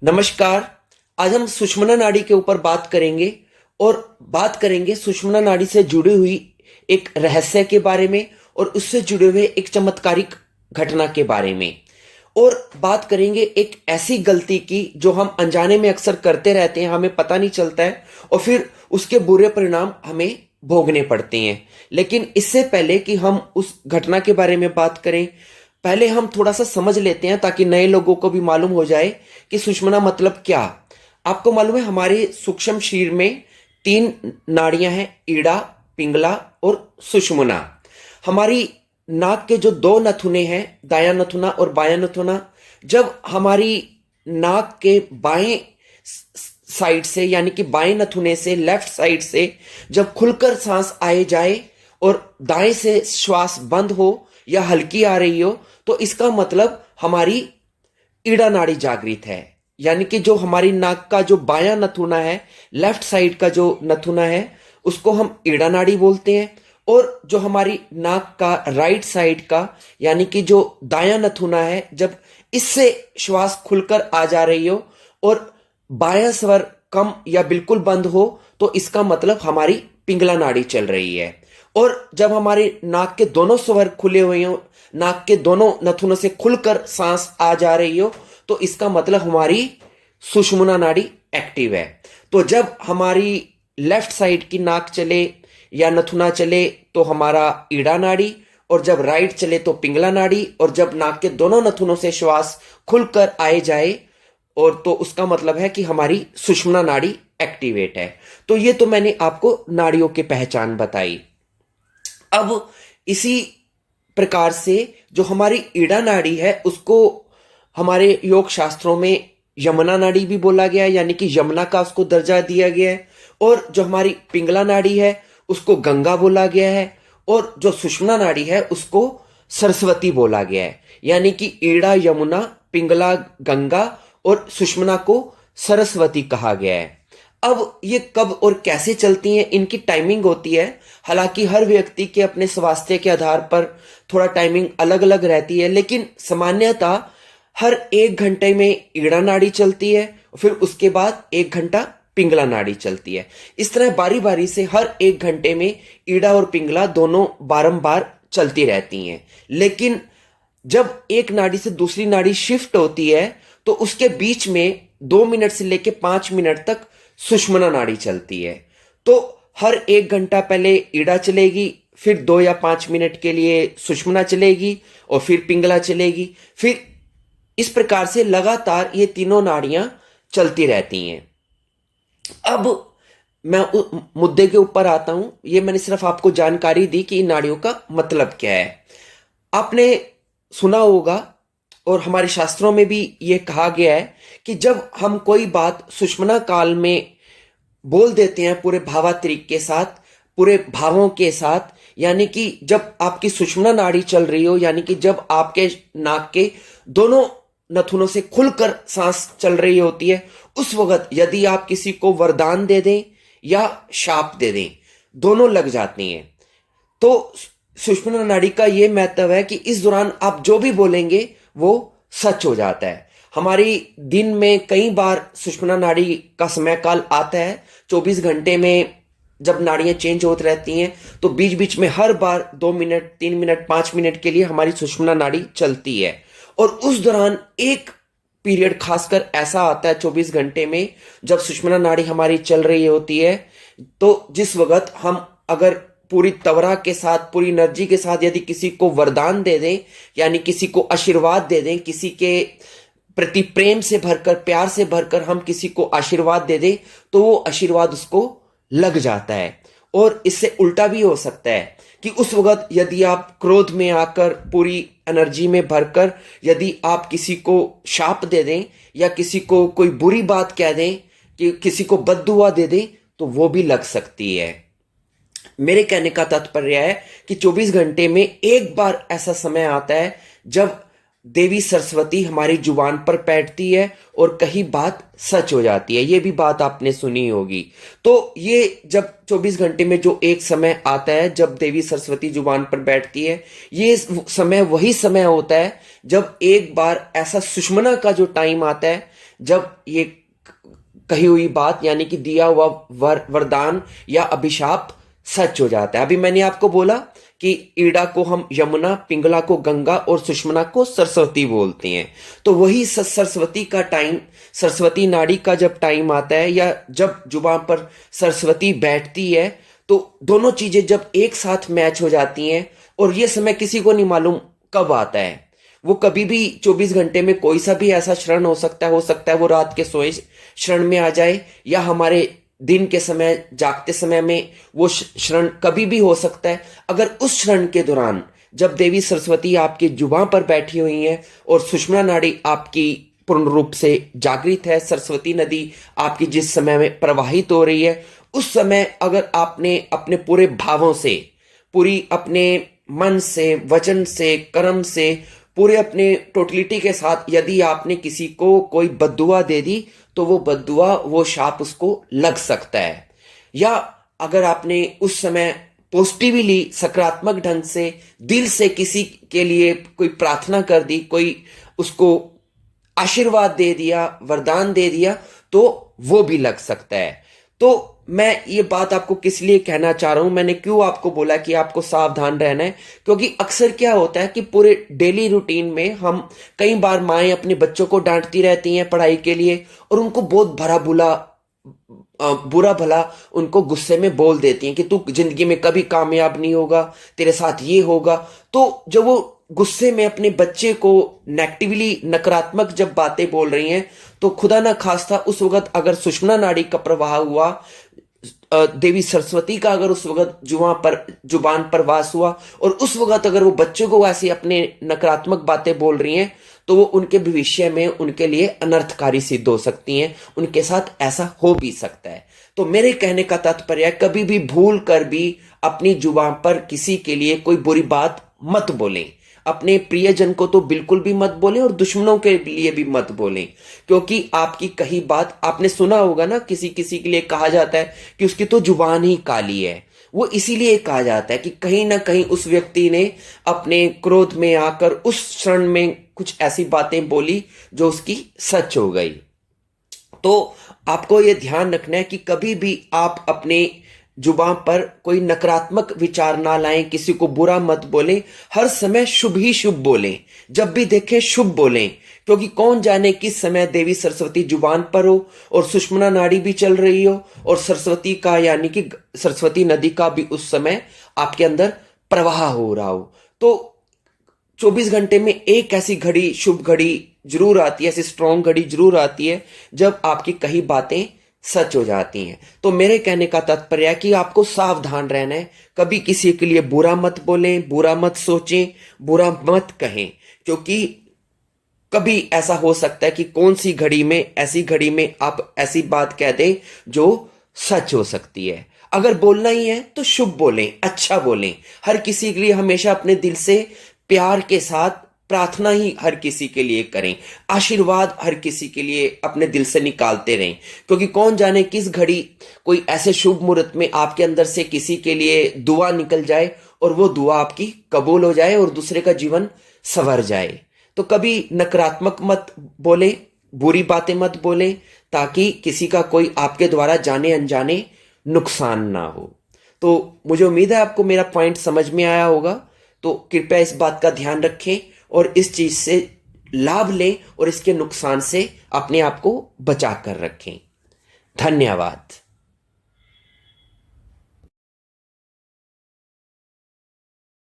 नमस्कार। आज हम सुषुम्ना नाड़ी के ऊपर बात करेंगे और बात करेंगे सुषुम्ना नाड़ी से जुड़ी हुई एक रहस्य के बारे में और उससे जुड़े हुए एक चमत्कारिक घटना के बारे में। और बात करेंगे एक ऐसी गलती की जो हम अनजाने में अक्सर करते रहते हैं, हमें पता नहीं चलता है और फिर उसके बुरे परिणाम हमें भोगने पड़ते हैं। लेकिन इससे पहले कि हम उस घटना के बारे में बात करें, पहले हम थोड़ा सा समझ लेते हैं ताकि नए लोगों को भी मालूम हो जाए कि सुषुम्ना मतलब क्या। आपको मालूम है हमारे सूक्ष्म शरीर में तीन नाड़ियां हैं, ईड़ा, पिंगला और सुषुम्ना। हमारी नाक के जो दो नथुने हैं, दायां नथुना और बायां नथुना, जब हमारी नाक के बाएं साइड से यानी कि बाएं नथुने से लेफ्ट साइड से जब खुलकर सांस आए जाए और दाएं से श्वास बंद हो या हल्की आ रही हो, तो इसका मतलब हमारी ईड़ा नाड़ी जागृत है। यानी कि जो हमारी नाक का जो बायां नथुना है, लेफ्ट साइड का जो नथुना है, उसको हम ईड़ा नाड़ी बोलते हैं। और जो हमारी नाक का राइट साइड का यानी कि जो दायां नथुना है, जब इससे श्वास खुलकर आ जा रही हो और बायां स्वर कम या बिल्कुल बंद हो, तो इसका मतलब हमारी पिंगला नाड़ी चल रही है। और जब हमारी नाक के दोनों स्वर खुले हुए हो, नाक के दोनों नथुनों से खुलकर सांस आ जा रही हो, तो इसका मतलब हमारी सुषुम्ना नाड़ी एक्टिव है। तो जब हमारी लेफ्ट साइड की नाक चले या नथुना चले तो हमारा ईड़ा नाड़ी, और जब राइट चले तो पिंगला नाड़ी, और जब नाक के दोनों नथुनों से श्वास खुलकर आए जाए और तो उसका मतलब है कि हमारी सुषुम्ना नाड़ी एक्टिवेट है। तो ये तो मैंने आपको नाड़ियों की पहचान बताई। अब इसी प्रकार से जो हमारी ईड़ा नाड़ी है उसको हमारे योग शास्त्रों में यमुना नाड़ी भी बोला गया है, यानी कि यमुना का उसको दर्जा दिया गया है। और जो हमारी पिंगला नाड़ी है उसको गंगा बोला गया है, और जो सुषुम्ना नाड़ी है उसको सरस्वती बोला गया है। यानी कि ईड़ा यमुना, पिंगला गंगा और सुषुम्ना को सरस्वती कहा गया है। अब ये कब और कैसे चलती हैं, इनकी टाइमिंग होती है। हालांकि हर व्यक्ति के अपने स्वास्थ्य के आधार पर थोड़ा टाइमिंग अलग अलग रहती है, लेकिन सामान्यतः हर 1 घंटे में ईड़ा नाड़ी चलती है, फिर उसके बाद 1 घंटा पिंगला नाड़ी चलती है। इस तरह बारी बारी से हर 1 घंटे में ईड़ा और पिंगला दोनों बारंबार चलती रहती हैं। लेकिन जब एक नाड़ी से दूसरी नाड़ी शिफ्ट होती है तो उसके बीच में 2 मिनट से लेकर 5 मिनट तक सुषुम्ना नाड़ी चलती है। तो हर 1 घंटा पहले ईड़ा चलेगी, फिर 2 या 5 मिनट के लिए सुषुम्ना चलेगी और फिर पिंगला चलेगी। फिर इस प्रकार से लगातार ये तीनों नाड़ियां चलती रहती हैं। अब मैं मुद्दे के ऊपर आता हूं। ये मैंने सिर्फ आपको जानकारी दी कि इन नाड़ियों का मतलब क्या है। आपने सुना होगा और हमारे शास्त्रों में भी ये कहा गया है कि जब हम कोई बात सुषुम्ना काल में बोल देते हैं पूरे भावात्रिक के साथ, पूरे भावों के साथ, यानी कि जब आपकी सुषुम्ना नाड़ी चल रही हो, यानी कि जब आपके नाक के दोनों नथुनों से खुलकर सांस चल रही होती है, उस वक्त यदि आप किसी को वरदान दे दें या शाप दे दें, दोनों लग जाती हैं। तो सुषुम्ना नाड़ी का यह महत्व है कि इस दौरान आप जो भी बोलेंगे वो सच हो जाता है। हमारी दिन में कई बार सुषुम्ना नाड़ी का समय काल आता है। 24 घंटे में जब नाड़ियां चेंज होती रहती हैं तो बीच बीच में हर बार 2 मिनट, 3 मिनट, 5 मिनट के लिए हमारी सुषुम्ना नाड़ी चलती है। और उस दौरान एक पीरियड खासकर ऐसा आता है 24 घंटे में जब सुषुम्ना नाड़ी हमारी चल रही होती है, तो जिस वक्त हम अगर पूरी तवरा के साथ, पूरी एनर्जी के साथ यदि किसी को वरदान दे दें, यानी किसी को आशीर्वाद दे दें, किसी के प्रति प्रेम से भरकर, प्यार से भरकर हम किसी को आशीर्वाद दे दें, तो वो आशीर्वाद उसको लग जाता है। और इससे उल्टा भी हो सकता है कि उस वक्त यदि आप क्रोध में आकर, पूरी एनर्जी में भरकर यदि आप किसी को शाप दे दें या किसी को कोई बुरी बात कह दें, कि किसी को बद्दुआ दे दें, तो वो भी लग सकती है। मेरे कहने का तात्पर्य है कि 24 घंटे में एक बार ऐसा समय आता है जब देवी सरस्वती हमारी जुबान पर बैठती है और कहीं बात सच हो जाती है। ये भी बात आपने सुनी होगी। तो ये जब 24 घंटे में जो एक समय आता है जब देवी सरस्वती जुबान पर बैठती है, ये समय वही समय होता है जब एक बार ऐसा सुषुम्ना का जो टाइम आता है जब ये कही हुई बात यानी कि दिया हुआ वरदान या अभिशाप सच हो जाता है। अभी मैंने आपको बोला कि ईड़ा को हम यमुना, पिंगला को गंगा और सुषमना को सरस्वती बोलते हैं। तो वही सरस्वती का टाइम, सरस्वती नाड़ी का जब टाइम आता है या जब जुबान पर सरस्वती बैठती है, तो दोनों चीजें जब एक साथ मैच हो जाती हैं, और ये समय किसी को नहीं मालूम कब आता है। वो कभी भी 24 घंटे में कोई सा भी ऐसा क्षण हो सकता है वो रात के सोए क्षण में आ जाए, या हमारे दिन के समय जागते समय में वो क्षण कभी भी हो सकता है। अगर उस क्षण के दौरान जब देवी सरस्वती आपकी जुबान पर बैठी हुई हैं और सुषुम्ना नाड़ी आपकी पूर्ण रूप से जागृत है, सरस्वती नदी आपकी जिस समय में प्रवाहित हो रही है, उस समय अगर आपने अपने पूरे भावों से, पूरी अपने मन से, वचन से, कर्म से, पूरे अपने टोटलिटी के साथ यदि आपने किसी को कोई बद्दुआ दे दी, तो वो बद्दुआ, वो शाप उसको लग सकता है। या अगर आपने उस समय पॉजिटिवली, सकारात्मक ढंग से, दिल से किसी के लिए कोई प्रार्थना कर दी, कोई उसको आशीर्वाद दे दिया, वरदान दे दिया, तो वो भी लग सकता है। तो मैं ये बात आपको किस लिए कहना चाह रहा हूं, मैंने क्यों आपको बोला कि आपको सावधान रहना है, क्योंकि अक्सर क्या होता है कि पूरे डेली रूटीन में हम कई बार माएं अपने बच्चों को डांटती रहती हैं पढ़ाई के लिए, और उनको बहुत बुरा भला उनको गुस्से में बोल देती हैं कि तू जिंदगी में कभी कामयाब नहीं होगा, तेरे साथ ये होगा। तो जब वो गुस्से में अपने बच्चे को नेगेटिवली, नकारात्मक जब बातें बोल रही हैं, तो खुदा ना खास्ता उस वक्त अगर सुषुम्ना नाड़ी का प्रवाह हुआ, देवी सरस्वती का अगर उस वक्त जुबान पर वास हुआ, और उस वक्त अगर वो बच्चों को ऐसी अपने नकारात्मक बातें बोल रही हैं, तो वो उनके भविष्य में उनके लिए अनर्थकारी सिद्ध हो सकती हैं, उनके साथ ऐसा हो भी सकता है। तो मेरे कहने का तात्पर्य है, कभी भी भूल कर भी अपनी जुबान पर किसी के लिए कोई बुरी बात मत बोलें। अपने प्रियजन को तो बिल्कुल भी मत बोलें, और दुश्मनों के लिए भी मत बोलें, क्योंकि आपकी कही बात, आपने सुना होगा ना, किसी किसी के लिए कहा जाता है कि उसकी तो जुबान ही काली है। वो इसीलिए कहा जाता है कि कहीं ना कहीं उस व्यक्ति ने अपने क्रोध में आकर उस क्षण में कुछ ऐसी बातें बोली जो उसकी सच हो गई। तो आपको यह ध्यान रखना है कि कभी भी आप अपने जुबान पर कोई नकारात्मक विचार ना लाएं, किसी को बुरा मत बोलें, हर समय शुभ ही शुभ बोलें, जब भी देखें शुभ बोलें, क्योंकि कौन जाने किस समय देवी सरस्वती जुबान पर हो और सुषुम्ना नाड़ी भी चल रही हो, और सरस्वती का यानी कि सरस्वती नदी का भी उस समय आपके अंदर प्रवाह हो रहा हो। तो 24 घंटे में एक ऐसी घड़ी, शुभ घड़ी जरूर आती है, ऐसी स्ट्रॉन्ग घड़ी जरूर आती है जब आपकी कही बातें सच हो जाती हैं। तो मेरे कहने का तात्पर्य है कि आपको सावधान रहना है, कभी किसी के लिए बुरा मत बोलें, बुरा मत सोचें, बुरा मत कहें, क्योंकि कभी ऐसा हो सकता है कि कौन सी घड़ी में, ऐसी घड़ी में आप ऐसी बात कह दें जो सच हो सकती है। अगर बोलना ही है तो शुभ बोलें, अच्छा बोलें, हर किसी के लिए हमेशा अपने दिल से प्यार के साथ प्रार्थना ही हर किसी के लिए करें, आशीर्वाद हर किसी के लिए अपने दिल से निकालते रहें, क्योंकि कौन जाने किस घड़ी कोई ऐसे शुभ मुहूर्त में आपके अंदर से किसी के लिए दुआ निकल जाए और वो दुआ आपकी कबूल हो जाए और दूसरे का जीवन संवर जाए। तो कभी नकारात्मक मत बोले, बुरी बातें मत बोले, ताकि किसी का कोई आपके द्वारा जाने अनजाने नुकसान ना हो। तो मुझे उम्मीद है आपको मेरा पॉइंट समझ में आया होगा। तो कृपया इस बात का ध्यान रखें और इस चीज से लाभ लें और इसके नुकसान से अपने आप को बचा कर रखें। धन्यवाद।